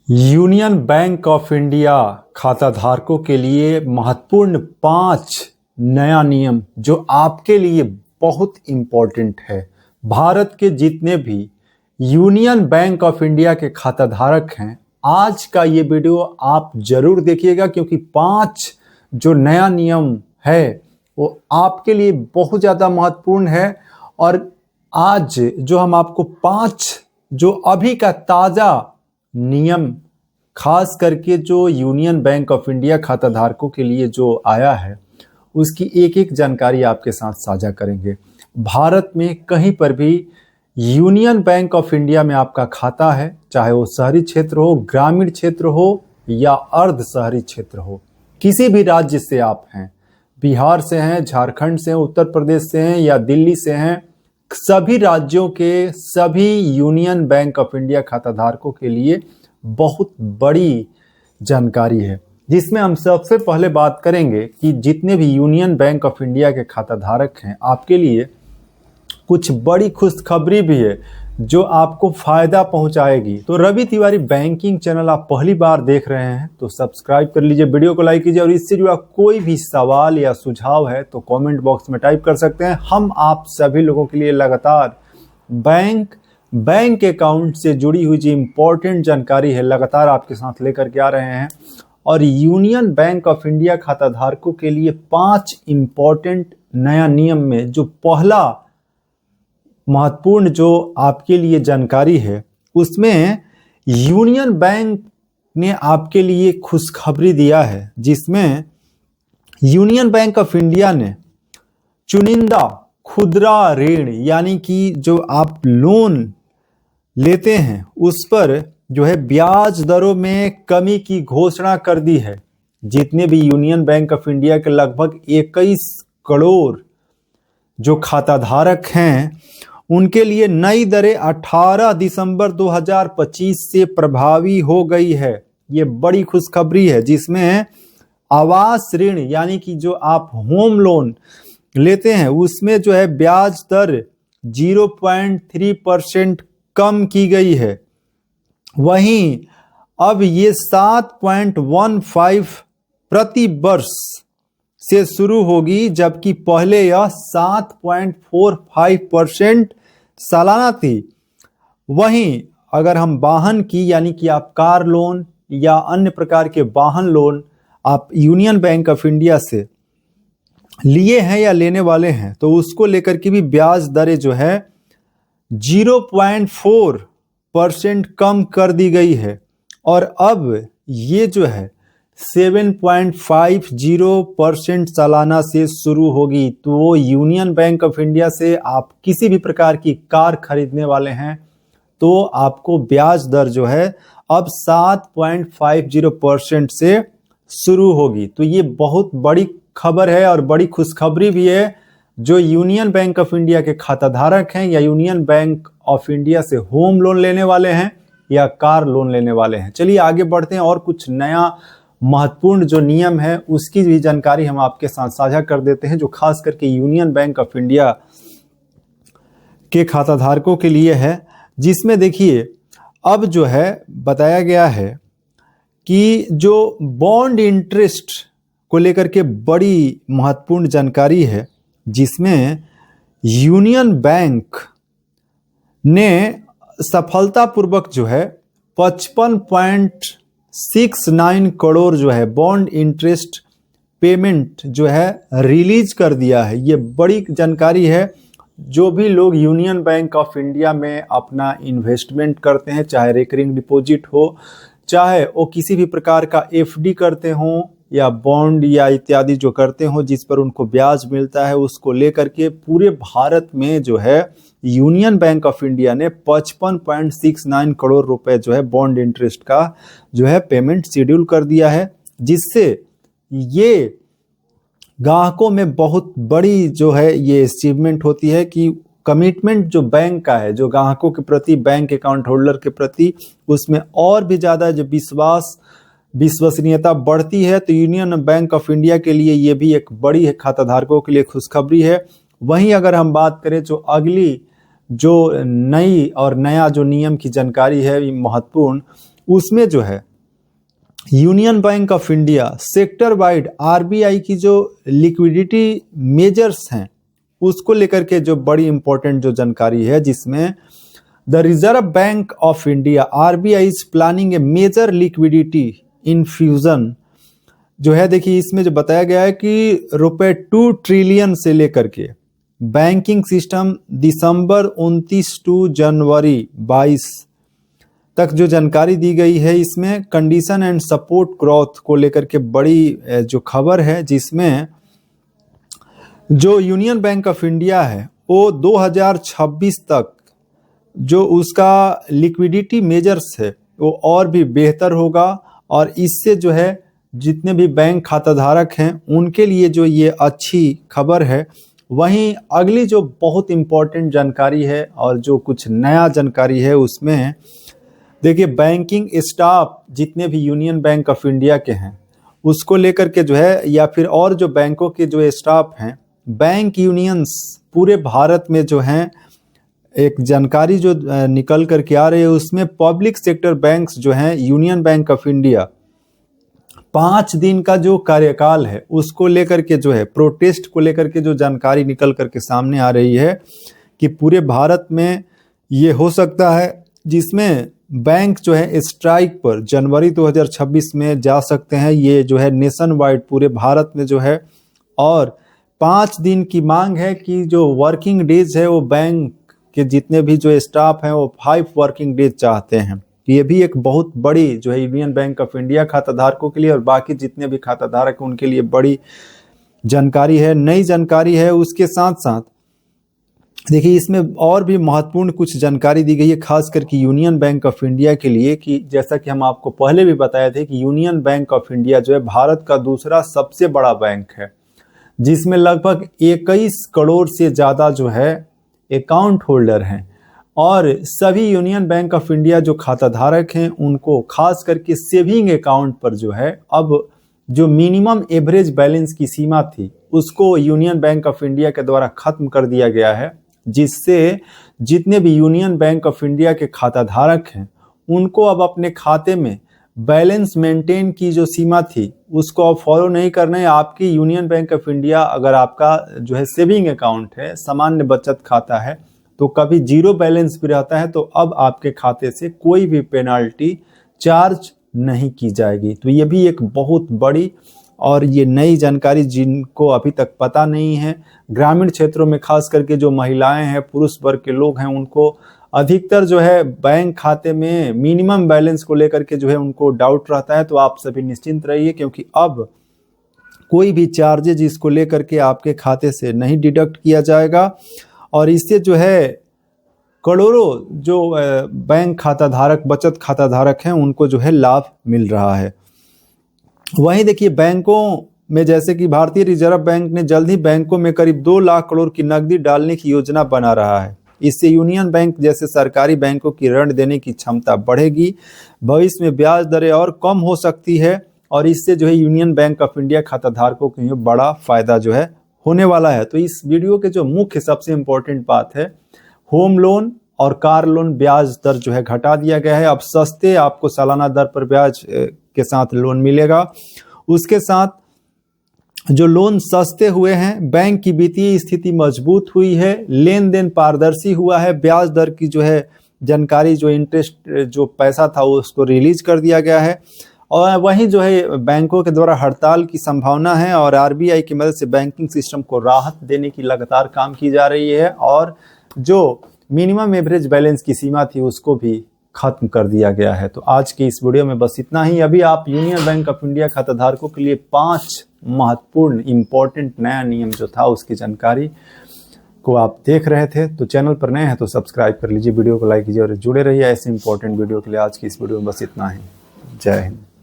Union bank of India खाताधारकों के लिए महत्वपूर्ण 5 नया नियम जो आपके लिए बहुत इम्पोर्टेंट है। भारत के जितने भी यूनियन बैंक ऑफ इंडिया के खाताधारक हैं, आज का ये वीडियो आप जरूर देखिएगा, क्योंकि 5 जो नया नियम है वो आपके लिए बहुत ज़्यादा महत्वपूर्ण है। और आज जो हम आपको 5 जो अभी का ताज़ा नियम खास करके जो यूनियन बैंक ऑफ इंडिया खाताधारकों के लिए जो आया है, उसकी एक एक जानकारी आपके साथ साझा करेंगे। भारत में कहीं पर भी यूनियन बैंक ऑफ इंडिया में आपका खाता है, चाहे वो शहरी क्षेत्र हो, ग्रामीण क्षेत्र हो या अर्ध शहरी क्षेत्र हो, किसी भी राज्य से आप हैं, बिहार से हैं, झारखंड से हैं, उत्तर प्रदेश से हैं या दिल्ली से हैं, सभी राज्यों के सभी यूनियन बैंक ऑफ इंडिया खाताधारकों के लिए बहुत बड़ी जानकारी है, जिसमें हम सबसे पहले बात करेंगे कि जितने भी यूनियन बैंक ऑफ इंडिया के खाताधारक हैं, आपके लिए कुछ बड़ी खुशखबरी भी है जो आपको फायदा पहुंचाएगी। तो रवि तिवारी बैंकिंग चैनल आप पहली बार देख रहे हैं तो सब्सक्राइब कर लीजिए, वीडियो को लाइक कीजिए, और इससे जुड़ा कोई भी सवाल या सुझाव है तो कमेंट बॉक्स में टाइप कर सकते हैं। हम आप सभी लोगों के लिए लगातार बैंक अकाउंट से जुड़ी हुई जो इम्पोर्टेंट जानकारी है लगातार आपके साथ लेकर के आ रहे हैं। और यूनियन बैंक ऑफ इंडिया खाताधारकों के लिए 5 इम्पोर्टेंट नया नियम में जो पहला महत्वपूर्ण जो आपके लिए जानकारी है, उसमें यूनियन बैंक ने आपके लिए खुशखबरी दिया है, जिसमें यूनियन बैंक ऑफ इंडिया ने चुनिंदा खुदरा ऋण यानी कि जो आप लोन लेते हैं उस पर जो है ब्याज दरों में कमी की घोषणा कर दी है। जितने भी यूनियन बैंक ऑफ इंडिया के लगभग 21 करोड़ जो खाताधारक हैं, उनके लिए नई दरें 18 दिसंबर 2025 से प्रभावी हो गई है। ये बड़ी खुशखबरी है, जिसमें आवास ऋण यानी कि जो आप होम लोन लेते हैं उसमें जो है ब्याज दर 0.3% कम की गई है। वहीं अब ये 7.15 प्रति वर्ष से शुरू होगी, जबकि पहले यह 7.45% सालाना थी। वहीं अगर हम वाहन की यानी कि आप कार लोन या अन्य प्रकार के वाहन लोन आप यूनियन बैंक ऑफ इंडिया से लिए हैं या लेने वाले हैं, तो उसको लेकर के भी ब्याज दरें जो है 0.4% कम कर दी गई है। और अब ये जो है 7.50% सालाना से शुरू होगी। तो यूनियन बैंक ऑफ इंडिया से आप किसी भी प्रकार की कार खरीदने वाले हैं तो आपको ब्याज दर जो है अब 7.50% से शुरू होगी। तो ये बहुत बड़ी खबर है और बड़ी खुशखबरी भी है जो यूनियन बैंक ऑफ इंडिया के खाताधारक हैं या यूनियन बैंक ऑफ इंडिया से होम लोन लेने वाले हैं या कार लोन लेने वाले हैं। चलिए आगे बढ़ते हैं और कुछ नया महत्वपूर्ण जो नियम है उसकी भी जानकारी हम आपके साथ साझा कर देते हैं, जो खास करके यूनियन बैंक ऑफ इंडिया के खाताधारकों के लिए है। जिसमें देखिए अब जो है बताया गया है कि जो बॉन्ड इंटरेस्ट को लेकर के बड़ी महत्वपूर्ण जानकारी है, जिसमें यूनियन बैंक ने सफलतापूर्वक जो है 55.69 करोड़ जो है बॉन्ड इंटरेस्ट पेमेंट जो है रिलीज कर दिया है। ये बड़ी जानकारी है। जो भी लोग यूनियन बैंक ऑफ इंडिया में अपना इन्वेस्टमेंट करते हैं, चाहे रिकरिंग डिपॉजिट हो, चाहे वो किसी भी प्रकार का एफडी करते हों या बॉन्ड या इत्यादि जो करते हो जिस पर उनको ब्याज मिलता है, उसको लेकर के पूरे भारत में जो है यूनियन बैंक ऑफ इंडिया ने 55.69 करोड़ रुपए जो है बॉन्ड इंटरेस्ट का जो है पेमेंट शेड्यूल कर दिया है, जिससे ये ग्राहकों में बहुत बड़ी जो है ये अचीवमेंट होती है कि कमिटमेंट जो बैंक का है जो ग्राहकों के प्रति, बैंक अकाउंट होल्डर के प्रति, उसमें और भी ज़्यादा जो विश्वसनीयता बढ़ती है। तो यूनियन बैंक ऑफ इंडिया के लिए ये भी एक बड़ी खाताधारकों के लिए खुशखबरी है। वहीं अगर हम बात करें जो अगली जो नई और नया जो नियम की जानकारी है महत्वपूर्ण, उसमें जो है union bank of India sector wide RBI की जो लिक्विडिटी मेजर्स हैं उसको लेकर के जो बड़ी इंपॉर्टेंट जो जानकारी है, जिसमें the Reserve Bank of India RBI is planning a major liquidity infusion जो है। देखिए इसमें जो बताया गया है कि ₹2 ट्रिलियन से लेकर के बैंकिंग सिस्टम दिसंबर 29 टू जनवरी 22 तक जो जानकारी दी गई है, इसमें कंडीशन एंड सपोर्ट ग्रोथ को लेकर के बड़ी जो खबर है, जिसमें जो यूनियन बैंक ऑफ इंडिया है वो 2026 तक जो उसका लिक्विडिटी मेजर्स है वो और भी बेहतर होगा और इससे जो है जितने भी बैंक खाता धारक हैं उनके लिए जो ये अच्छी खबर है। वहीं अगली जो बहुत इम्पोर्टेंट जानकारी है और जो कुछ नया जानकारी है उसमें देखिए बैंकिंग स्टाफ जितने भी यूनियन बैंक ऑफ इंडिया के हैं उसको लेकर के जो है, या फिर और जो बैंकों के जो स्टाफ हैं, बैंक यूनियंस पूरे भारत में जो हैं, एक जानकारी जो निकल करके आ रही है उसमें पब्लिक सेक्टर बैंक्स जो हैं यूनियन बैंक ऑफ इंडिया 5 दिन का जो कार्यकाल है उसको लेकर के जो है प्रोटेस्ट को लेकर के जो जानकारी निकल करके सामने आ रही है कि पूरे भारत में ये हो सकता है, जिसमें बैंक जो है स्ट्राइक पर जनवरी 2026 में जा सकते हैं। ये जो है नेशन वाइड पूरे भारत में जो है, और 5 दिन की मांग है कि जो वर्किंग डेज है वो बैंक के जितने भी जो स्टाफ हैं वो 5 वर्किंग डेज चाहते हैं। ये भी एक बहुत बड़ी जो है यूनियन बैंक ऑफ इंडिया खाता धारकों के लिए और बाकी जितने भी खाता धारक हैं उनके लिए बड़ी जानकारी है, नई जानकारी है। उसके साथ साथ देखिए इसमें और भी महत्वपूर्ण कुछ जानकारी दी गई है खास करके यूनियन बैंक ऑफ इंडिया के लिए, कि जैसा कि हम आपको पहले भी बताए थे कि यूनियन बैंक ऑफ इंडिया जो है भारत का दूसरा सबसे बड़ा बैंक है, जिसमें लगभग 21 करोड़ से ज़्यादा जो है अकाउंट होल्डर हैं और सभी यूनियन बैंक ऑफ इंडिया जो खाता धारक हैं उनको खास करके सेविंग अकाउंट पर जो है अब जो मिनिमम एवरेज बैलेंस की सीमा थी उसको यूनियन बैंक ऑफ इंडिया के द्वारा खत्म कर दिया गया है, जिससे जितने भी यूनियन बैंक ऑफ इंडिया के खाता धारक हैं उनको अब अपने खाते में बैलेंस मेंटेन की जो सीमा थी उसको अब फॉलो नहीं करना है। आपकी यूनियन बैंक ऑफ इंडिया अगर आपका जो है सेविंग अकाउंट है, सामान्य बचत खाता है, तो कभी जीरो बैलेंस भी रहता है तो अब आपके खाते से कोई भी पेनाल्टी चार्ज नहीं की जाएगी। तो ये भी एक बहुत बड़ी और ये नई जानकारी जिनको अभी तक पता नहीं है, ग्रामीण क्षेत्रों में खास करके जो महिलाएं हैं, पुरुष वर्ग के लोग हैं, उनको अधिकतर जो है बैंक खाते में मिनिमम बैलेंस को लेकर के जो है उनको डाउट रहता है। तो आप सभी निश्चिंत रहिए क्योंकि अब कोई भी चार्जेज इसको लेकर के आपके खाते से नहीं डिडक्ट किया जाएगा और इससे जो है करोड़ों जो बैंक खाता धारक, बचत खाता धारक हैं उनको जो है लाभ मिल रहा है। वहीं देखिए बैंकों में जैसे कि भारतीय रिजर्व बैंक ने जल्द ही बैंकों में करीब 2 लाख करोड़ की नकदी डालने की योजना बना रहा है। इससे यूनियन बैंक जैसे सरकारी बैंकों की ऋण देने की क्षमता बढ़ेगी, भविष्य में ब्याज दरें और कम हो सकती है और इससे जो है यूनियन बैंक ऑफ इंडिया खाता धारकों को लिए बड़ा फायदा जो है होने वाला है। तो इस वीडियो के जो मुख्य सबसे इम्पोर्टेंट बात है, होम लोन और कार लोन ब्याज दर जो है घटा दिया गया है। अब सस्ते आपको सालाना दर पर ब्याज के साथ लोन मिलेगा। उसके साथ जो लोन सस्ते हुए हैं, बैंक की वित्तीय स्थिति मजबूत हुई है, लेन देन पारदर्शी हुआ है, ब्याज दर की जो है जानकारी, जो इंटरेस्ट जो पैसा था वो उसको रिलीज कर दिया गया है। और वहीं जो है बैंकों के द्वारा हड़ताल की संभावना है और आरबीआई की मदद से बैंकिंग सिस्टम को राहत देने की लगातार काम की जा रही है और जो मिनिमम एवरेज बैलेंस की सीमा थी उसको भी खत्म कर दिया गया है। तो आज के इस वीडियो में बस इतना ही। अभी आप यूनियन बैंक ऑफ इंडिया खाता धारकों के लिए 5 महत्वपूर्ण इंपॉर्टेंट नया नियम जो था उसकी जानकारी को आप देख रहे थे। तो चैनल पर नए हैं तो सब्सक्राइब कर लीजिए, वीडियो को लाइक कीजिए और जुड़े रहिए ऐसे इंपॉर्टेंट वीडियो के लिए। आज की इस वीडियो में बस इतना ही। जय हिंद।